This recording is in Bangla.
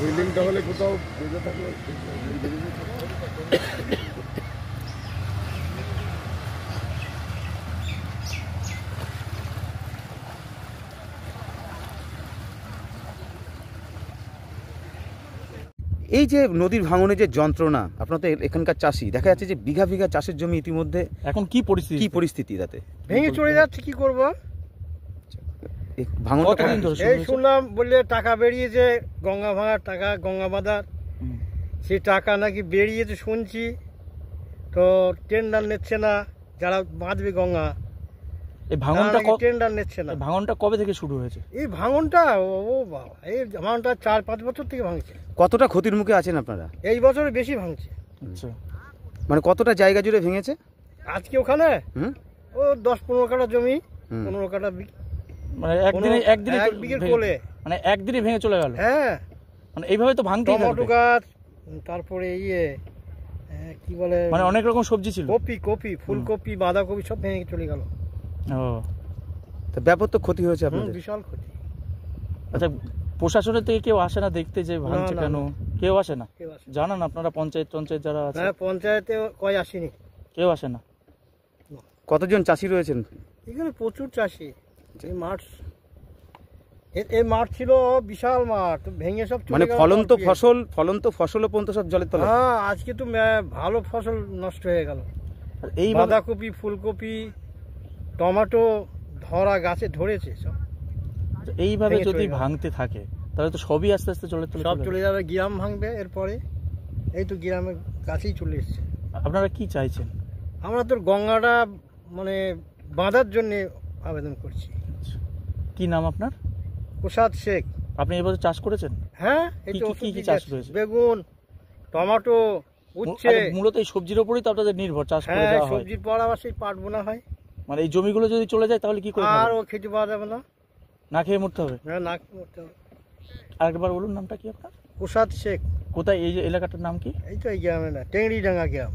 হুইলিংটা হলে কোথাও বেঁধে থাকলে এই যে নদীর ভাঙনের যে যন্ত্রণা, আপনার তো এখানকার চাষি, দেখা যাচ্ছে যে বিঘা বিঘা চাষের জমি ইতিমধ্যে এখন কি পরিস্থিতি তাতে ভেঙে চলে যাচ্ছে, কি করবো? এই শুনলাম বললে টাকা বেরিয়েছে, গঙ্গা ভাঙার টাকা, গঙ্গা বাঁধার সেই টাকা নাকি বেরিয়েছে শুনছি, তো টেন্ডার নিচ্ছে না যারা বাঁধবে গঙ্গা। এই ভাঙনটা টেন্ডার নিচ্ছে না। ভাঙনটা কবে থেকে শুরু হয়েছে? এই ভাঙনটা বাবা, এই ভাঙনটা 4-5 বছর থেকে ভাঙছে। কতটা ক্ষতির মুখে আছেন আপনারা? এই বছরে বেশি ভাঙছে। আচ্ছা, মানে কতটা জায়গা জুড়ে ভেঙেছে আজকে ওখানে? ও 10-15 কাঠা জমি, 15 কাঠা, মানে একদিনে 1 বিঘের কোলে, মানে একদিনে ভেঙে চলে গেল। হ্যাঁ, মানে এইভাবে তো ভাঙতেই থাকবে। টমেটো গাছ, তারপরে কি বলে, মানে অনেক রকম সবজি ছিল, কপি, ফুলকপি, বাঁধাকপি সব ভেঙে চলে গেল। ও, তো ব্যাপক তো ক্ষতি হয়েছে আপনাদের। বিশাল ক্ষতি। আচ্ছা, প্রশাসনের থেকে কেউ আসে না দেখতে যে ভাঙছে কেন? কেউ আসে না? জানান আপনারা পঞ্চায়েত যারা আছে? হ্যাঁ, পঞ্চায়েতে কয় আসেনি, কেউ আসে না। কতজন চাষি রয়েছেন এখানে? প্রচুর চাষি। এই মাঠ ছিল বিশাল মাঠ, ভেঙে সব, মানে ফলন্ত ফসলও পর্যন্ত সব জলের তলায়। হ্যাঁ, আজকে তো ভালো ফসল নষ্ট হয়ে গেল। এই বাঁধাকপি, ফুলকপি, টমেটো ধরা গাছে ধরেছে সব। এইভাবে যদি ভাঙতে থাকে তাহলে তো সবই আস্তে আস্তে সব চলে যাবে, গ্রাম ভাঙবে এরপরে। এই তো গ্রামের কাছেই চলে এসছে। আপনারা কি চাইছেন? আমরা তো গঙ্গাটা মানে বাঁধার জন্য আবেদন করছি। কি নাম আপনার? প্রসাদ শেখ। আপনি এবছর চাষ করেছেন? হ্যাঁ, এই তো কি চাষ রয়েছে? বেগুন, টমেটো, উচ্ছে। মূলত এই সবজির উপরই তো আপনাদের নির্ভর, চাষ করে যাওয়া হয়। সবজির পর আবার সেই পাট বোনা হয়। মানে এই জমিগুলো যদি চলে যায় তাহলে কি করে? আর ও খেতে পাওয়া যাবে না, না খেয়ে মরতে হবে। হ্যাঁ, না খেয়ে মরতে হবে। আরেকবার বলুন নামটা কি আপনার? প্রসাদ শেখ। কোথায় এই এলাকাটার নাম কি? এই তো এই গ্রামে না, টেংরিডাঙ্গা গ্রাম।